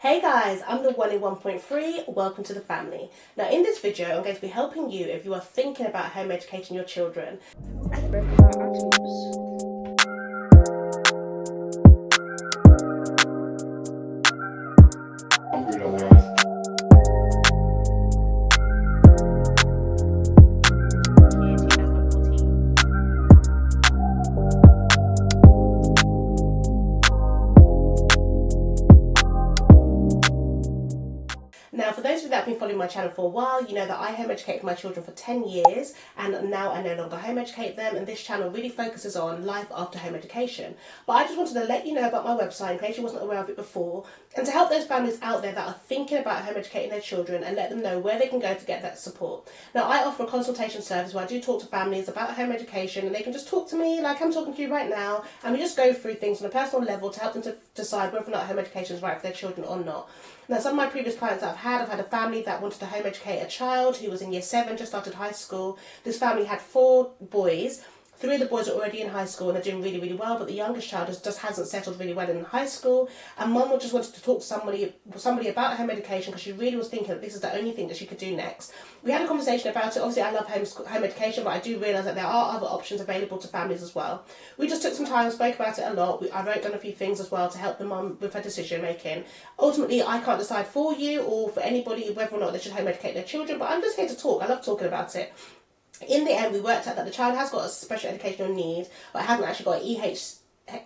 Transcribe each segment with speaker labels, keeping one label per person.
Speaker 1: Hey guys, I'm the 1 in 1.3, welcome to the family. Now in this video I'm going to be helping you if you are thinking about home educating your children. Now, for those of you that have been following my channel for a while, you know that I home educated my children for 10 years and now I no longer home educate them, and this channel really focuses on life after home education. But I just wanted to let you know about my website in case you wasn't aware of it before, and to help those families out there that are thinking about home educating their children and let them know where they can go to get that support. Now, I offer a consultation service where I do talk to families about home education, and they can just talk to me like I'm talking to you right now, and we just go through things on a personal level to help them to decide whether or not home education is right for their children or not. Now, some of my previous clients that I've had a family that wanted to home educate a child who was in year 7, just started high school. This family had 4 boys. 3 of the boys are already in high school and they're doing really, really well, but the youngest child just hasn't settled really well in high school. And mum just wanted to talk to somebody about home education because she really was thinking that this is the only thing that she could do next. We had a conversation about it. Obviously, I love home education, but I do realise that there are other options available to families as well. We just took some time, spoke about it a lot. I wrote down a few things as well to help the mum with her decision making. Ultimately, I can't decide for you or for anybody whether or not they should home educate their children, but I'm just here to talk. I love talking about it. In the end, we worked out that the child has got a special educational need, but hasn't actually got an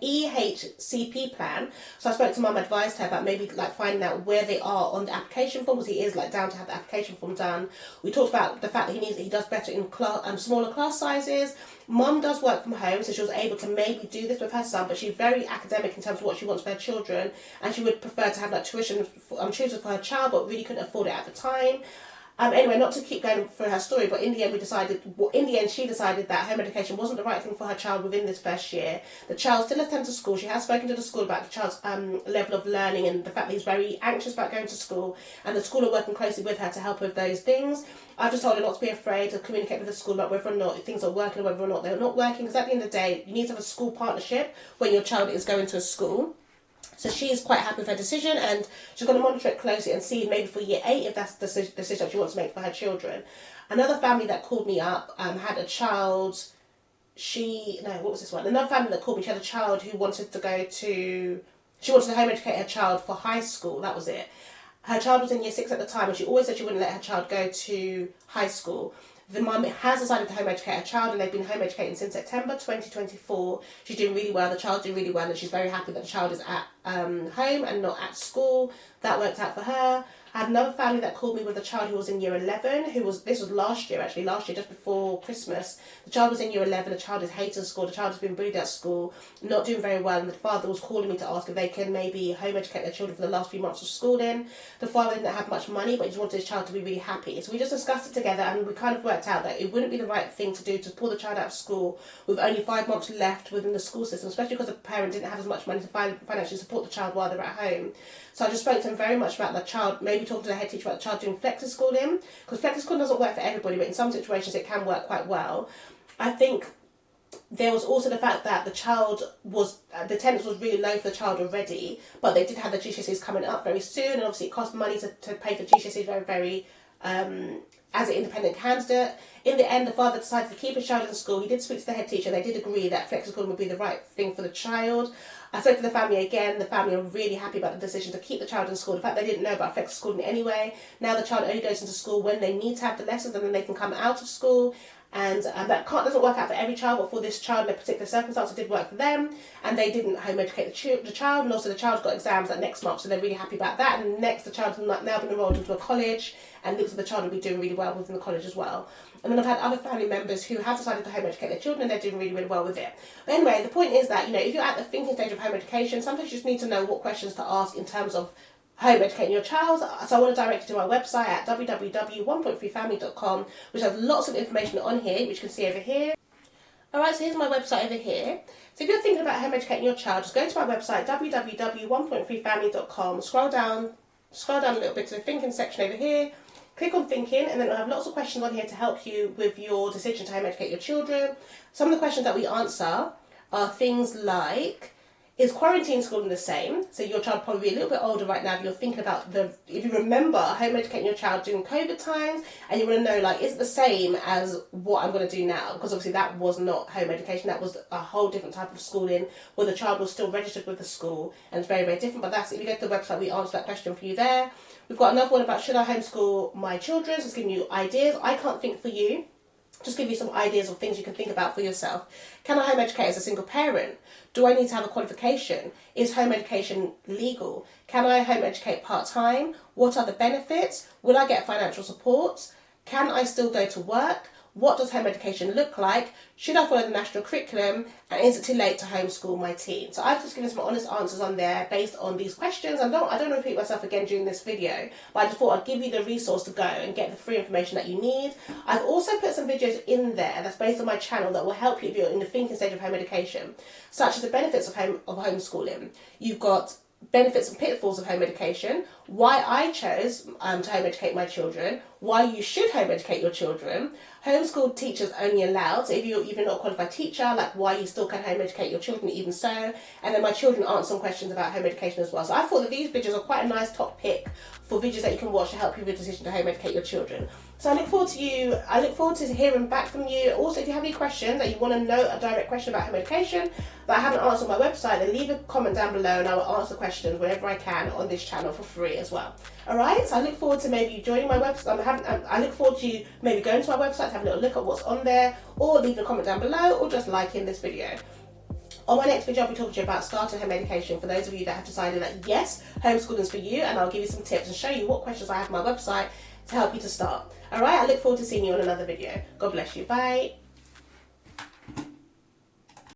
Speaker 1: EHCP plan. So I spoke to mum, advised her about maybe like finding out where they are on the application form, because he is like down to have the application form done. We talked about the fact that he does better in smaller class sizes. Mum does work from home, so she was able to maybe do this with her son, but she's very academic in terms of what she wants for her children, and she would prefer to have like tuition tutors for her child, but really couldn't afford it at the time. Anyway, not to keep going through her story, but in the end, she decided that home education wasn't the right thing for her child within this first year. The child still attends school. She has spoken to the school about the child's level of learning and the fact that he's very anxious about going to school, and the school are working closely with her to help with those things. I just told her not to be afraid to communicate with the school about whether or not things are working or whether or not they're not working, because at the end of the day, you need to have a school partnership when your child is going to a school. So she is quite happy with her decision, and she's going to monitor it closely and see maybe for year 8 if that's the decision she wants to make for her children. Another family that called me up had a child. Another family that called me, she had a child who wanted to she wanted to home educate her child for high school. That was it. Her child was in year 6 at the time, and she always said she wouldn't let her child go to high school. The mum has decided to home educate her child, and they've been home educating since September 2024. She's doing really well. The child's doing really well, and she's very happy that the child is at home and not at school. That worked out for her. I had another family that called me with a child who was in year 11, this was last year just before Christmas. The child was in year 11, the child is hating school, the child has been bullied at school, not doing very well, and the father was calling me to ask if they can maybe home educate their children for the last few months of schooling. The father didn't have much money, but he just wanted his child to be really happy. So we just discussed it together, and we kind of worked out that it wouldn't be the right thing to do to pull the child out of school with only 5 months left within the school system, especially because the parent didn't have as much money to financially support the child while they're at home. So I just spoke to him very much about the child, maybe talking to the head teacher about the child doing flexi schooling, because flexi schooling doesn't work for everybody, but in some situations it can work quite well. I think there was also the fact that the attendance was really low for the child already, but they did have the GCSEs coming up very soon, and obviously it cost money to pay for GCSEs very, very as an independent candidate. In the end, the father decided to keep his child in school. He did speak to the head teacher. They did agree that flexi schooling would be the right thing for the child. I spoke to the family again. The family are really happy about the decision to keep the child in school. The fact they didn't know about flexi schooling anyway. Now the child only goes into school when they need to have the lessons, and then they can come out of school. And that doesn't work out for every child, but for this child in a particular circumstance, it did work for them. And they didn't home educate the child, and also the child's got exams next month, so they're really happy about that. And next, the child's now been enrolled into a college, and looks like the child will be doing really well within the college as well. And then I've had other family members who have decided to home educate their children, and they're doing really, really well with it. But anyway, the point is that, if you're at the thinking stage of home education, sometimes you just need to know what questions to ask in terms of home educating your child. So I want to direct you to my website at www.1.3family.com, which has lots of information on here, which you can see over here. Alright, so here's my website over here. So if you're thinking about home educating your child, just go to my website, www.1.3family.com, scroll down a little bit to the thinking section over here, click on thinking, and then it'll have lots of questions on here to help you with your decision to home educate your children. Some of the questions that we answer are things like, Is quarantine schooling the same? So your child probably be a little bit older right now if you're thinking about if you remember home educating your child during COVID times, and you want to know, like, is it the same as what I'm going to do now? Because obviously that was not home education, that was a whole different type of schooling where the child was still registered with the school, and it's very, very different. But that's, if you go to the website, we answer that question for you there. We've got another one about should I homeschool my children, so it's giving you ideas. I can't think for you. Just give you some ideas of things you can think about for yourself. Can I home educate as a single parent? Do I need to have a qualification? Is home education legal? Can I home educate part-time? What are the benefits? Will I get financial support? Can I still go to work? What does home education look like? Should I follow the national curriculum? And is it too late to homeschool my teen? So I've just given some honest answers on there based on these questions. I don't repeat myself again during this video, but I just thought I'd give you the resource to go and get the free information that you need. I've also put some videos in there that's based on my channel that will help you if you're in the thinking stage of home education, such as the benefits of homeschooling. You've got benefits and pitfalls of home education, why I chose to home educate my children, why you should home educate your children, homeschool teachers only allowed, so if you're even not a qualified teacher, like why you still can home educate your children even so, and then my children answer some questions about home education as well. So I thought that these videos are quite a nice top pick for videos that you can watch to help you with your decision to home educate your children. So I look forward to hearing back from you. Also, if you have any questions that you want to know, a direct question about home education that I haven't answered on my website, then leave a comment down below and I will answer questions whenever I can on this channel for free as well. Alright, so I look forward to maybe joining my website. I look forward to you maybe going to my website to have a little look at what's on there, or leave a comment down below, or just liking this video. On my next video, I'll be talking to you about starting home education for those of you that have decided that yes, homeschooling is for you, and I'll give you some tips and show you what questions I have on my website to help you to start. Alright, I look forward to seeing you on another video. God bless you. Bye.